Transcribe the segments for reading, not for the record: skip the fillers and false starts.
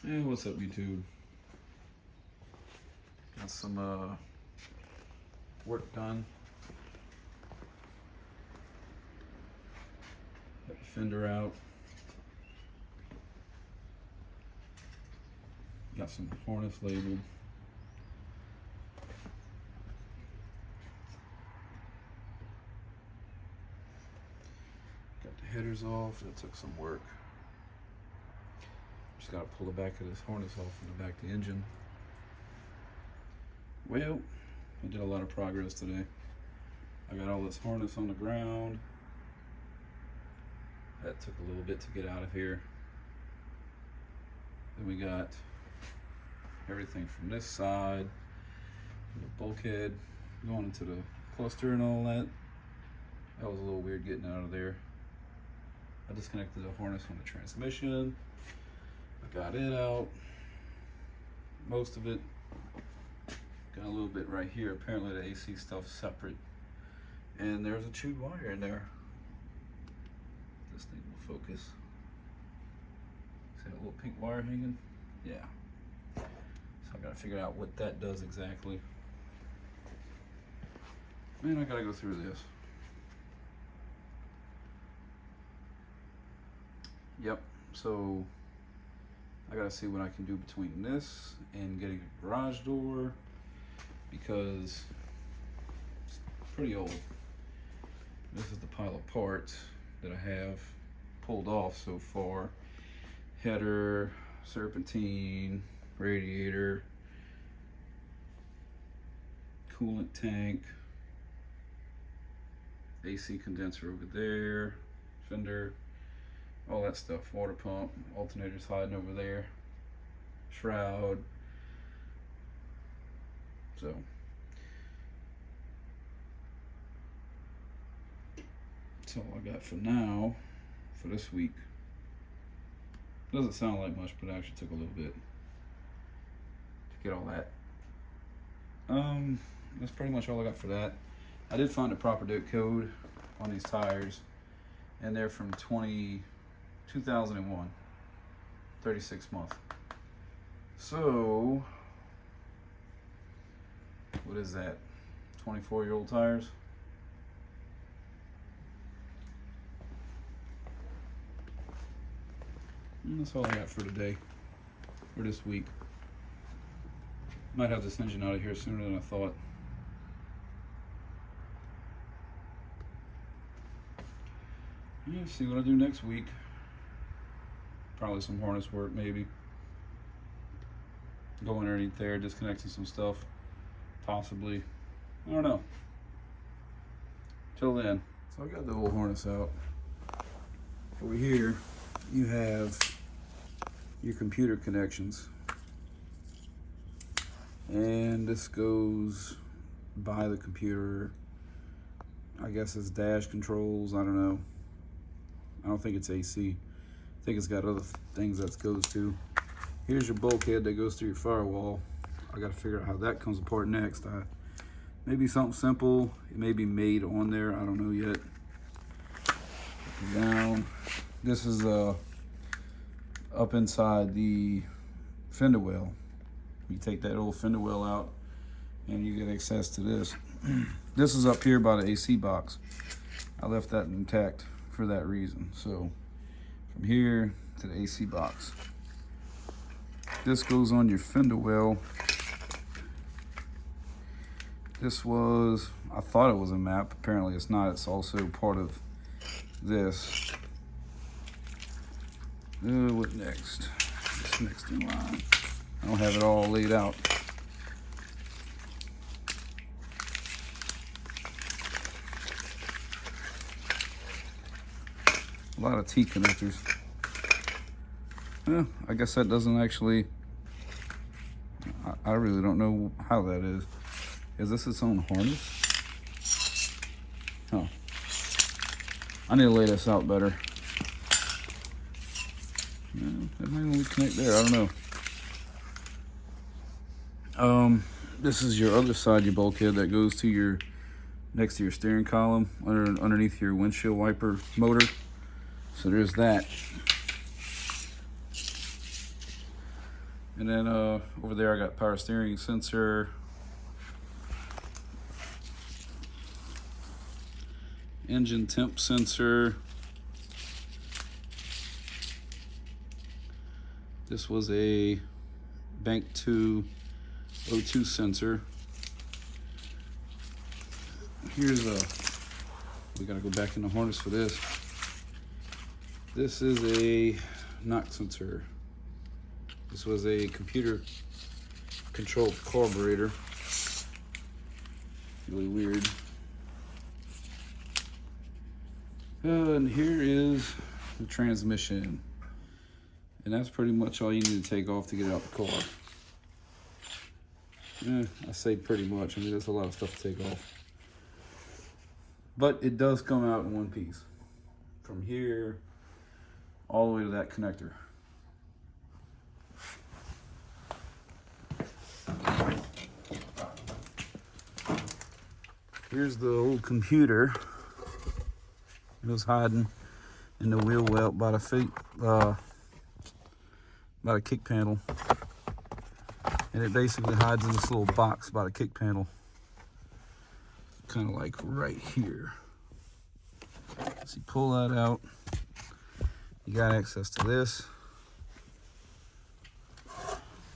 Hey, what's up, YouTube? Got some work done. Got the fender out. Got some harness labeled. Got the headers off. That took some work. Just gotta pull the back of this harness off from the back of the engine. Well, I did a lot of progress today. I got all this harness on the ground. That took a little bit to get out of here. Then we got everything from this side, the bulkhead going into the cluster and all that. That was a little weird getting out of there. I disconnected the harness on the transmission. I got it out, most of it. Got a little bit right here. Apparently the AC stuff's separate. And there's a chewed wire in there. This thing will focus. See that little pink wire hanging? Yeah. So I gotta figure out what that does exactly. Man, I gotta go through this. Yep, so I gotta see what I can do between this and getting a garage door, because it's pretty old. This is the pile of parts that I have pulled off so far. Header, serpentine, radiator, coolant tank, AC condenser over there, fender, all that stuff, water pump, alternator's hiding over there, shroud. So that's all I got for now, for this week. Doesn't sound like much, but it actually took a little bit to get all that. That's pretty much all I got for that. I did find a proper date code on these tires, and they're from 2001, 36 month. So what is that, 24-year-old tires? And that's all I got for today, for this week. Might have this engine out of here sooner than I thought. Yeah, see what I do next week. Probably some harness work, maybe. Go underneath there, disconnecting some stuff. Possibly. I don't know. Till then. So I got the old harness out. Over here, you have your computer connections. And this goes by the computer. I guess it's dash controls, I don't know. I don't think it's AC. I think it's got other things that goes to. Here's your bulkhead that goes through your firewall. I gotta figure out how that comes apart next. Maybe something simple. It may be made on there, I don't know yet. Down. This is up inside the fender well. You take that old fender well out and you get access to this. This is up here by the AC box. I left that intact for that reason. So from here to the AC box. This goes on your fender well. This was, I thought it was a map. Apparently it's not. It's also part of this. What next? What's next in line? I don't have it all laid out. A lot of T connectors. Yeah, I guess that doesn't actually, I really don't know how that is. Is this its own harness? Oh. I need to lay this out better. Yeah, it might only connect there, I don't know. This is your other side, your bulkhead that goes to your, next to your steering column, underneath your windshield wiper motor. So there's that. And then over there I got power steering sensor, engine temp sensor. This was a Bank 2 O2 sensor. Here's we gotta go back in the harness for this. This is a knock sensor. This was a computer controlled carburetor. Really weird. And here is the transmission. And that's pretty much all you need to take off to get out the car. I say pretty much. I mean, there's a lot of stuff to take off. But it does come out in one piece. From here all the way to that connector. Here's the old computer. It was hiding in the wheel well by the feet, by the kick panel. And it basically hides in this little box by the kick panel. Kind of like right here. So you pull that out. You got access to this.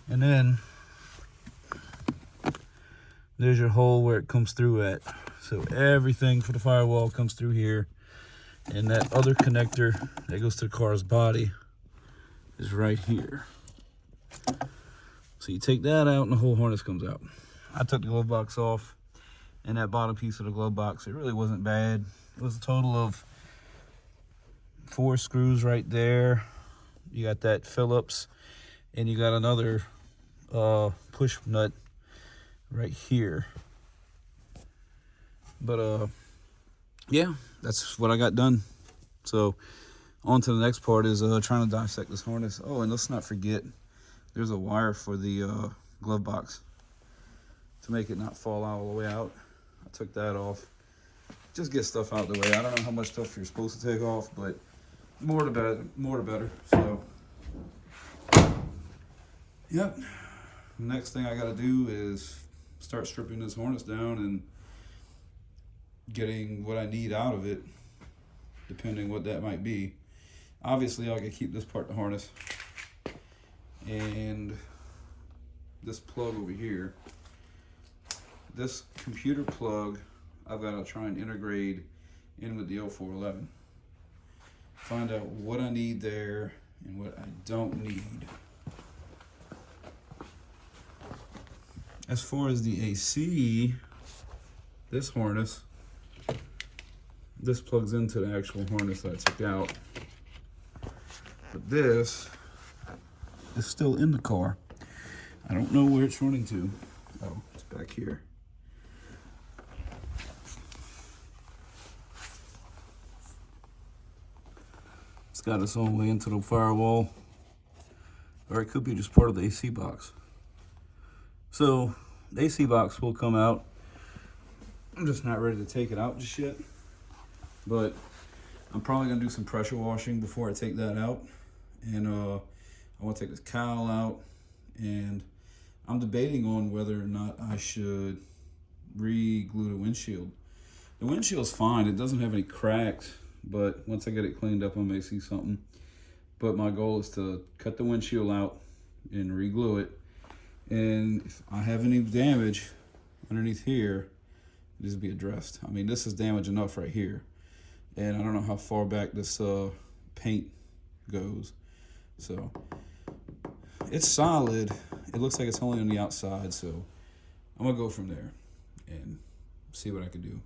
And then there's your hole where it comes through at. So everything for the firewall comes through here. And that other connector that goes to the car's body is right here. So you take that out and the whole harness comes out. I took the glove box off, and that bottom piece of the glove box, it really wasn't bad. It was a total of 4 screws right there. You got that Phillips, and you got another push nut right here. But yeah, that's what I got done. So on to the next part is trying to dissect this harness. Oh, and let's not forget, there's a wire for the glove box to make it not fall all the way out. I took that off. Just get stuff out the way. I don't know how much stuff you're supposed to take off, but more the better. More the better. So, yep. Next thing I got to do is start stripping this harness down and getting what I need out of it, depending what that might be. Obviously, I can keep this part of the harness. And this plug over here, this computer plug, I've got to try and integrate in with the 0411. Find out what I need there and what I don't need. As far as the AC, this harness, this plugs into the actual harness that I took out. But this is still in the car. I don't know where it's running to. Oh, it's back here. It's got its own way into the firewall, or it could be just part of the AC box. So the AC box will come out. I'm just not ready to take it out just yet, but I'm probably gonna do some pressure washing before I take that out. And I want to take this cowl out, and I'm debating on whether or not I should re-glue the windshield. The windshield's fine, it doesn't have any cracks, but once I get it cleaned up I may see something. But my goal is to cut the windshield out and re-glue it, and if I have any damage underneath here, it needs to be addressed. I mean, this is damage enough right here, and I don't know how far back this paint goes. So it's solid. It looks like it's only on the outside, so I'm gonna go from there and see what I can do.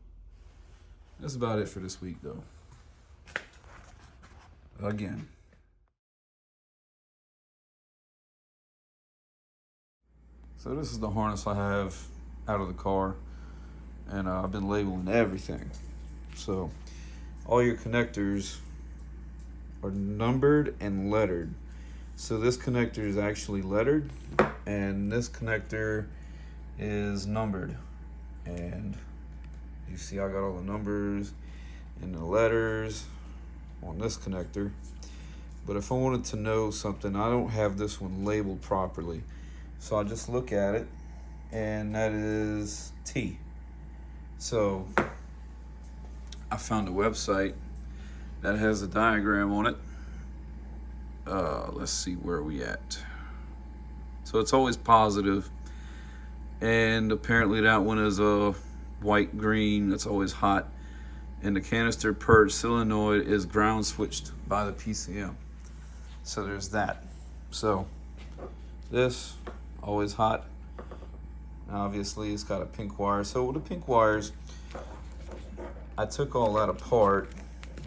That's about it for this week, though. Again. So this is the harness I have out of the car, and I've been labeling everything. So all your connectors are numbered and lettered. So this connector is actually lettered, and this connector is numbered. And you see I got all the numbers and the letters on this connector. But if I wanted to know something, I don't have this one labeled properly. So I just look at it, and that is T. So I found a website that has a diagram on it. Let's see where we at. So it's always positive, and apparently that one is a white green. That's always hot, and the canister purge solenoid is ground switched by the PCM. So there's that. So this always hot. Obviously it's got a pink wire. So with the pink wires, I took all that apart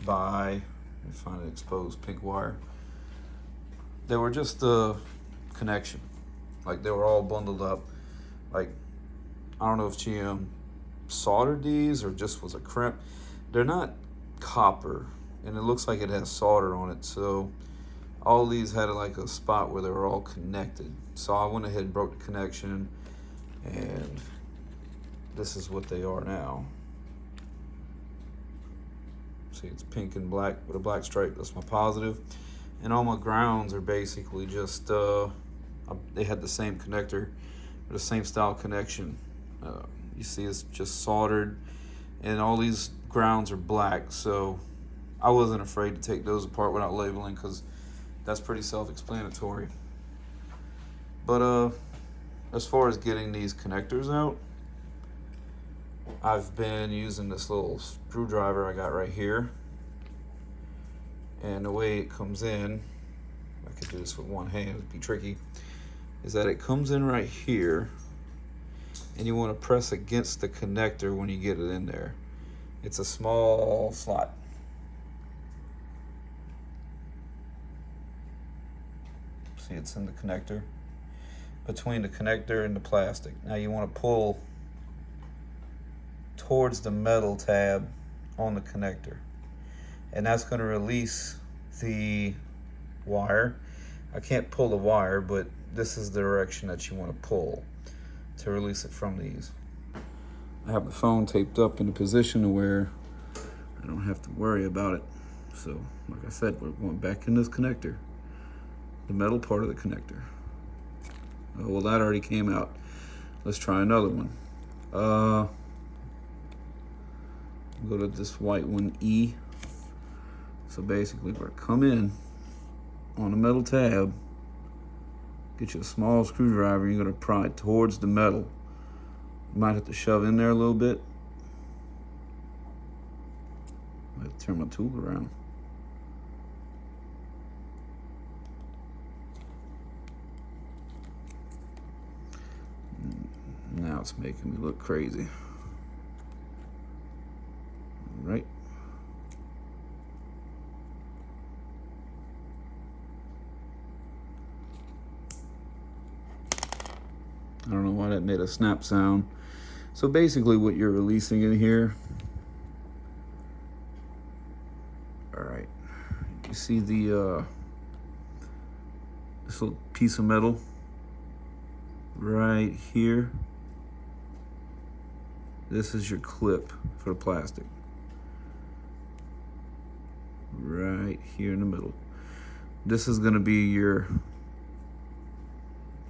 by, let me find an exposed pink wire. They were just the connection. Like, they were all bundled up. Like, I don't know if GM soldered these or just was a crimp. They're not copper, and it looks like it has solder on it. So all these had like a spot where they were all connected. So I went ahead and broke the connection, and this is what they are now. See, it's pink and black with a black stripe. That's my positive. And all my grounds are basically just, they had the same connector, the same style connection. You see it's just soldered, and all these grounds are black. So I wasn't afraid to take those apart without labeling, because that's pretty self-explanatory. But as far as getting these connectors out, I've been using this little screwdriver I got right here. And the way it comes in, I could do this with one hand, it'd be tricky, is that it comes in right here, and you want to press against the connector when you get it in there. It's a small slot. See, it's in the connector, between the connector and the plastic. Now you want to pull towards the metal tab on the connector, and that's going to release the wire. I can't pull the wire, but this is the direction that you want to pull to release it from these. I have the phone taped up in a position where I don't have to worry about it. So like I said, we're going back in this connector, the metal part of the connector. Oh, well, that already came out. Let's try another one. Go to this white one, E. So basically, we're gonna come in on the metal tab, get you a small screwdriver, you're gonna pry it towards the metal. You might have to shove in there a little bit. I have to turn my tool around. Now it's making me look crazy. All right. I don't know why that made a snap sound. So basically what you're releasing in here, all right, you see the this little piece of metal right here? This is your clip for the plastic. Right here in the middle. This is gonna be your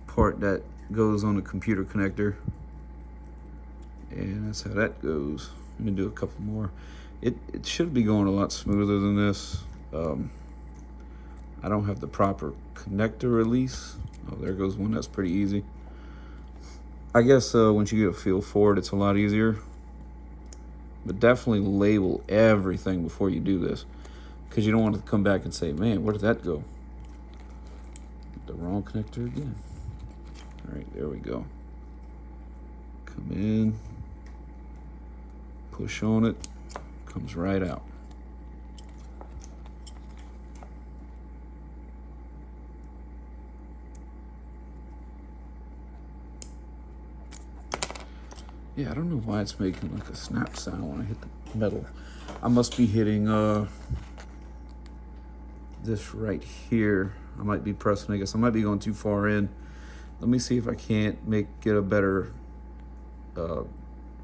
part that goes on the computer connector, and that's how that goes. Let me do a couple more. It should be going a lot smoother than this. I don't have the proper connector release. Oh, there goes one. That's pretty easy. I guess once you get a feel for it, it's a lot easier. But definitely label everything before you do this, because you don't want to come back and say, man, where did that go? The wrong connector again. All right, there we go. Come in, push on it, comes right out. Yeah, I don't know why it's making like a snap sound when I hit the metal. I must be hitting this right here. I might be pressing, I guess I might be going too far in. Let me see if I can't get a better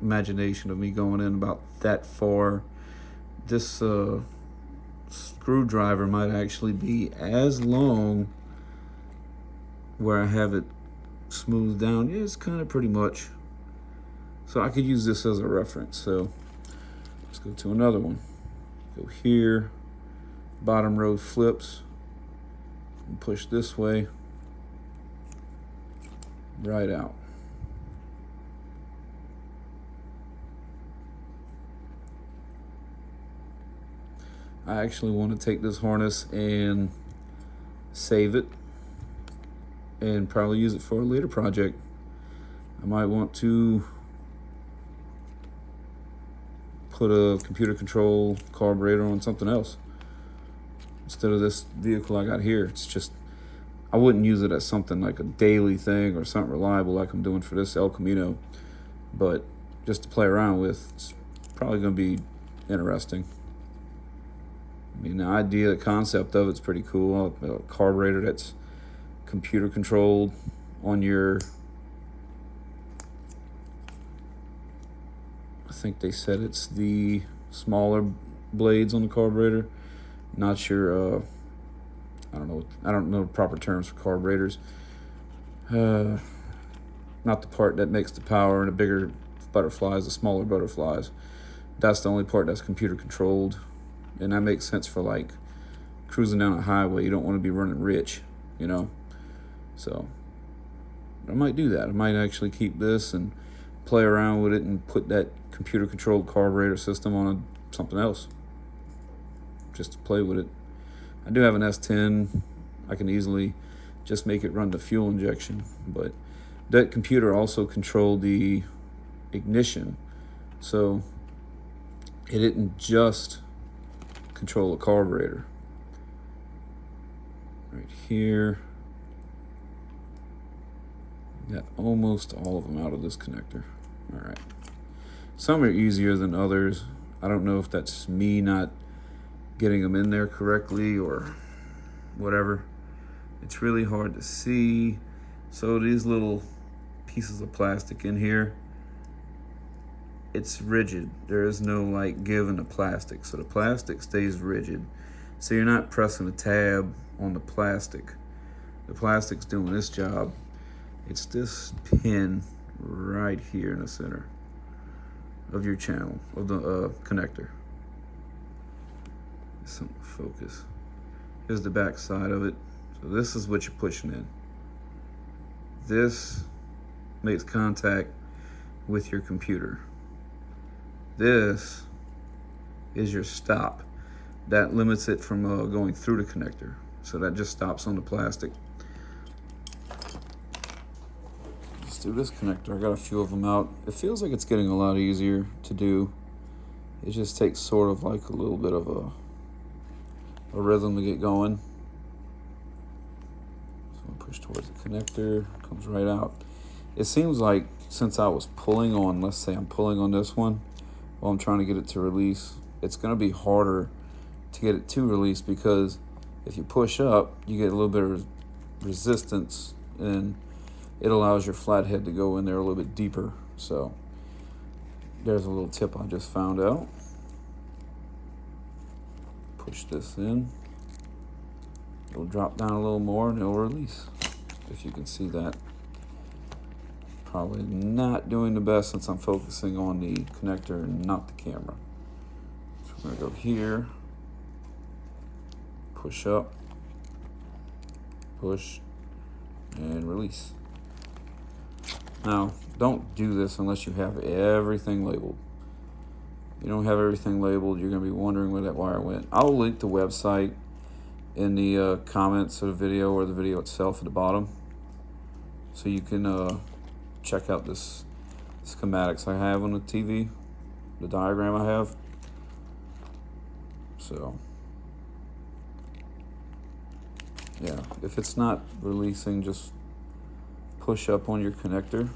imagination of me going in about that far. This screwdriver might actually be as long where I have it smoothed down. Yeah, it's kind of pretty much. So I could use this as a reference. So let's go to another one. Go here, bottom row flips, and push this way, right out. I actually want to take this harness and save it and probably use it for a later project. I might want to put a computer control carburetor on something else instead of this vehicle I got here. It's just, I wouldn't use it as something like a daily thing or something reliable like I'm doing for this El Camino, but just to play around with, it's probably going to be interesting. I mean, the idea, the concept of it's pretty cool. A carburetor that's computer controlled on your, I think they said it's the smaller blades on the carburetor. Not sure, I don't know the proper terms for carburetors. Not the part that makes the power, and the bigger butterflies, the smaller butterflies. That's the only part that's computer controlled. And that makes sense for like cruising down a highway. You don't want to be running rich, you know? So I might do that. I might actually keep this and play around with it and put that computer controlled carburetor system on something else just to play with it. I do have an S10. I can easily just make it run the fuel injection, but that computer also controlled the ignition. So it didn't just control a carburetor. Right here, got almost all of them out of this connector. All right, some are easier than others. I don't know if that's me not getting them in there correctly or whatever. It's really hard to see. So these little pieces of plastic in here, it's rigid. There is no like give in the plastic. So the plastic stays rigid. So you're not pressing a tab on the plastic. The plastic's doing this job. It's this pin right here in the center of your channel, of the connector. Some focus. Here's the back side of it. So this is what you're pushing in. This makes contact with your computer. This is your stop. That limits it from going through the connector. So that just stops on the plastic. Let's do this connector. I got a few of them out. It feels like it's getting a lot easier to do. It just takes sort of like a little bit of a rhythm to get going. So I push towards the connector, comes right out. It seems like since I was pulling on, let's say I'm pulling on this one while I'm trying to get it to release, it's going to be harder to get it to release, because if you push up, you get a little bit of resistance and it allows your flathead to go in there a little bit deeper. So there's a little tip I just found out. Push this in. It'll drop down a little more and it'll release. If you can see that. Probably not doing the best since I'm focusing on the connector and not the camera. So we're gonna go here. Push up. Push. And release. Now, don't do this unless you have everything labeled. If you don't have everything labeled, you're going to be wondering where that wire went. I'll link the website in the comments of the video, or the video itself at the bottom, so you can check out this schematics I have on the TV, the diagram I have. So yeah, if it's not releasing, just push up on your connector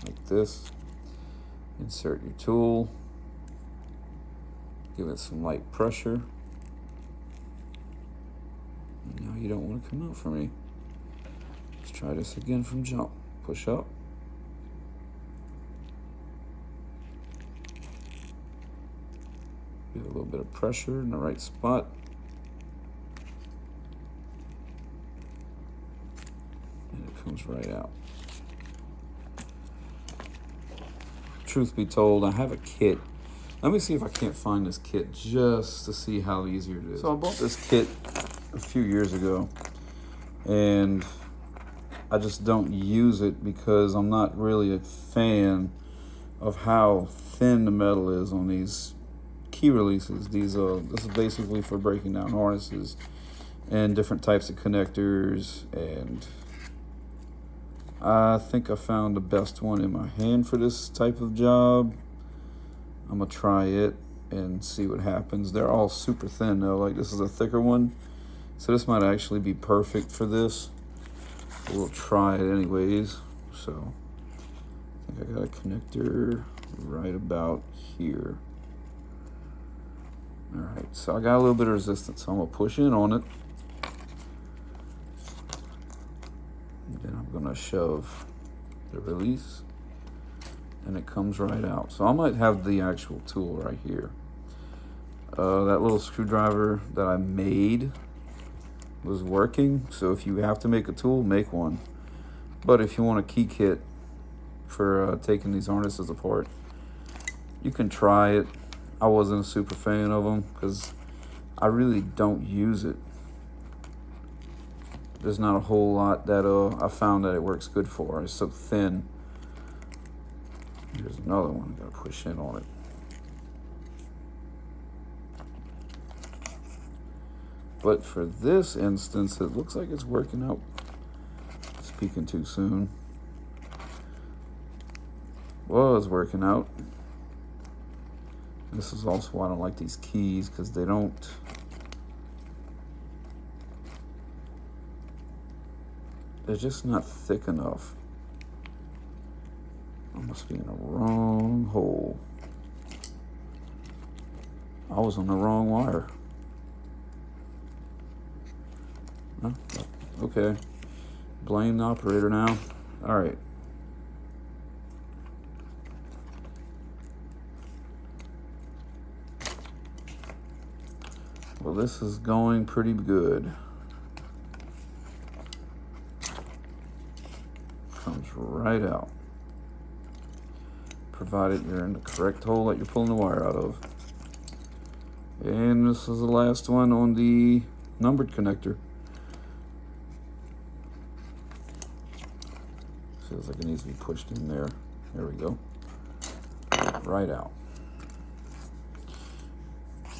like this. Insert your tool, give it some light pressure. Now you don't want to come out for me. Let's try this again from jump. Push up. Give it a little bit of pressure in the right spot. And it comes right out. Truth be told, I have a kit. Let me see if I can't find this kit just to see how easier it is. So I bought this kit a few years ago, and I just don't use it because I'm not really a fan of how thin the metal is on these key releases. This is basically for breaking down harnesses and different types of connectors, and I think I found the best one in my hand for this type of job. I'm gonna try it and see what happens. They're all super thin though, like this is a thicker one, so this might actually be perfect for this. We'll try it anyways. So I think I got a connector right about here. All right, so I got a little bit of resistance, so I'm gonna push in on it. And then I'm gonna shove the release, and it comes right out. So I might have the actual tool right here. That little screwdriver that I made was working, so if you have to make a tool, make one. But if you want a key kit for taking these harnesses apart, you can try it. I wasn't a super fan of them because I really don't use it. There's not a whole lot that I found that it works good for. It's so thin. Here's another one. I gotta push in on it. But for this instance, it looks like it's working out. Speaking too soon. Was working out. This is also why I don't like these keys, because they're just not thick enough. I must be in the wrong hole. I was on the wrong wire. Huh? Okay. Blame the operator now. All right. Well, this is going pretty good. Comes right out. Provided you're in the correct hole that you're pulling the wire out of. And this is the last one on the numbered connector. Feels like it needs to be pushed in there. There we go. Right out.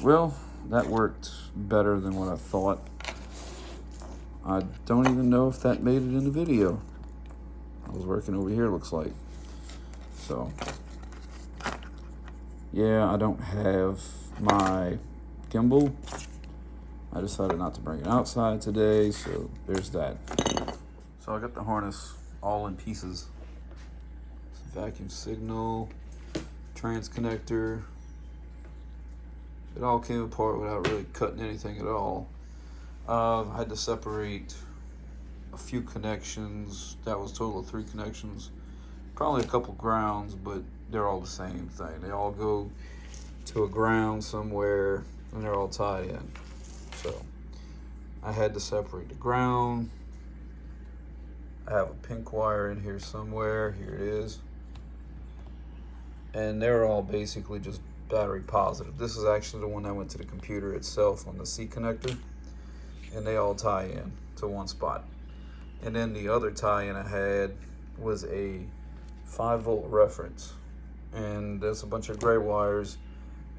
Well, that worked better than what I thought. I don't even know if that made it in the video. I was working over here, looks like. So, yeah, I don't have my gimbal. I decided not to bring it outside today, so there's that. So I got the harness all in pieces. Vacuum signal, trans connector. It all came apart without really cutting anything at all. I had to separate a few connections. That was a total of 3 connections. Probably a couple grounds, but they're all the same thing. They all go to a ground somewhere, and they're all tied in. So I had to separate the ground. I have a pink wire in here somewhere. Here it is. And they're all basically just battery positive. This is actually the one that went to the computer itself on the C connector, and they all tie in to one spot. And then the other tie-in I had was a 5-volt reference, and there's a bunch of gray wires,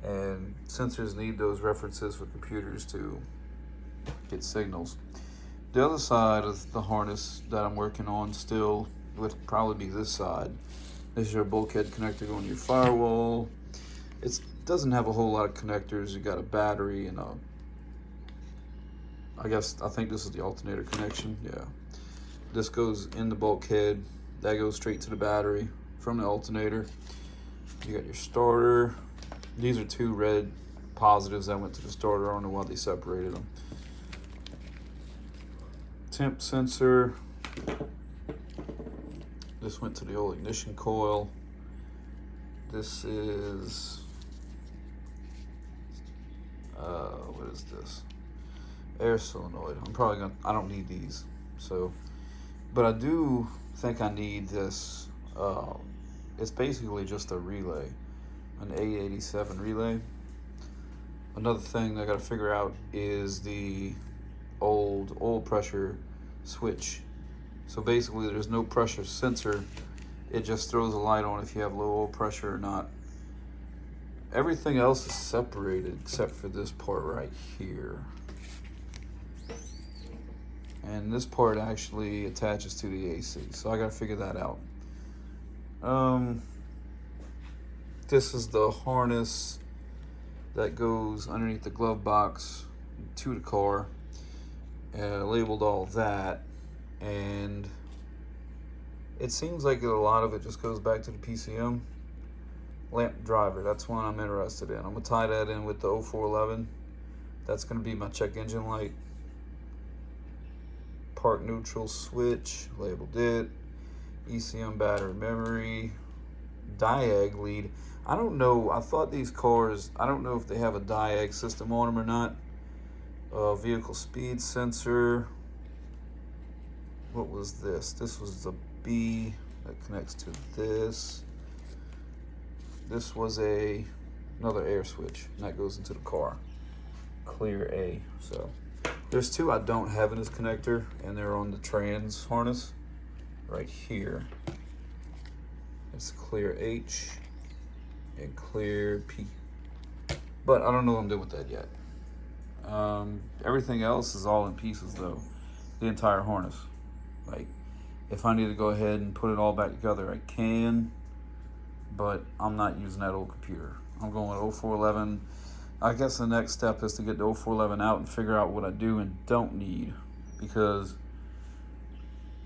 and sensors need those references for computers to get signals. The other side of the harness that I'm working on still would probably be this side. This is your bulkhead connector going to your firewall. It doesn't have a whole lot of connectors. You got a battery and I think this is the alternator connection. Yeah. This goes in the bulkhead. That goes straight to the battery from the alternator. You got your starter. These are 2 red positives that went to the starter. I don't know why they separated them. Temp sensor. This went to the old ignition coil. This is what is this? Air solenoid. I don't need these. So, but I do think I need this. It's basically just a relay, an A87 relay. Another thing I got to figure out is the old oil pressure switch. So basically there's no pressure sensor. It just throws a light on if you have low oil pressure or not. Everything else is separated except for this part right here. And this part actually attaches to the AC, so I gotta figure that out. This is the harness that goes underneath the glove box to the car. Labeled all that, and it seems like a lot of it just goes back to the PCM. Lamp driver, that's one I'm interested in. I'm gonna tie that in with the 0411. That's gonna be my check engine light. Park neutral switch, labeled it. ECM battery memory. Diag lead. I don't know, I thought these cars, I don't know if they have a diag system on them or not. Vehicle speed sensor. What was this? This was the B that connects to this. This was another air switch, and that goes into the car. Clear A. So there's two I don't have in this connector, and they're on the trans harness right here. It's clear H and clear P. But I don't know what I'm doing with that yet. Everything else is all in pieces though. The entire harness. Like, if I need to go ahead and put it all back together, I can, but I'm not using that old computer. I'm going with 0411. I guess the next step is to get the 0411 out and figure out what I do and don't need, because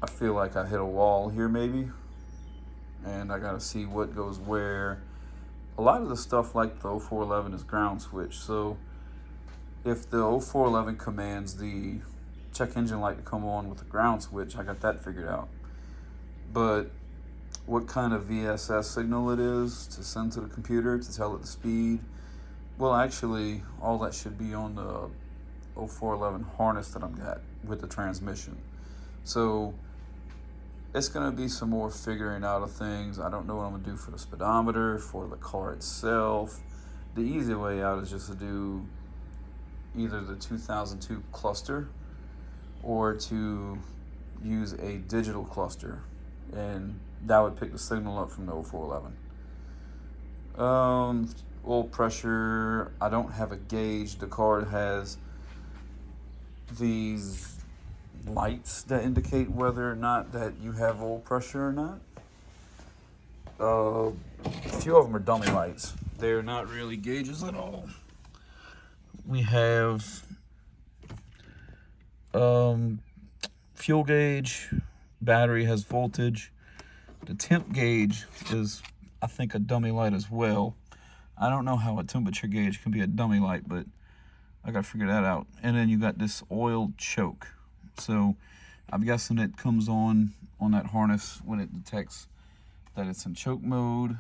I feel like I hit a wall here maybe, and I gotta see what goes where. A lot of the stuff like the 0411 is ground switch, so if the 0411 commands the check engine light to come on with the ground switch, I got that figured out. But what kind of VSS signal it is to send to the computer to tell it the speed, well, actually, all that should be on the 0411 harness that I've got with the transmission. So it's gonna be some more figuring out of things. I don't know what I'm gonna do for the speedometer, for the car itself. The easy way out is just to do either the 2002 cluster or to use a digital cluster, and that would pick the signal up from the 0411. Oil pressure, I don't have a gauge. The car has these lights that indicate whether or not that you have oil pressure or not. A few of them are dummy lights. They're not really gauges at all. We have fuel gauge, battery has voltage. The temp gauge is, I think, a dummy light as well. I don't know how a temperature gauge can be a dummy light, but I gotta figure that out. And then you got this oil choke. So I'm guessing it comes on that harness when it detects that it's in choke mode,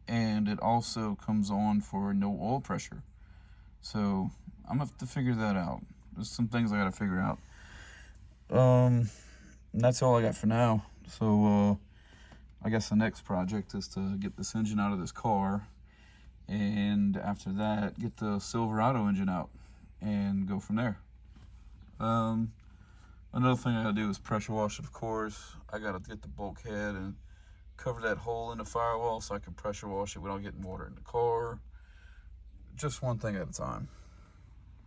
and it also comes on for no oil pressure. So I'm gonna have to figure that out. There's some things I gotta figure out. And that's all I got for now. So I guess the next project is to get this engine out of this car, and after that get the Silverado engine out and go from there. Another thing I gotta do is pressure wash it, of course. I gotta get the bulkhead and cover that hole in the firewall so I can pressure wash it without getting water in the car. Just one thing at a time.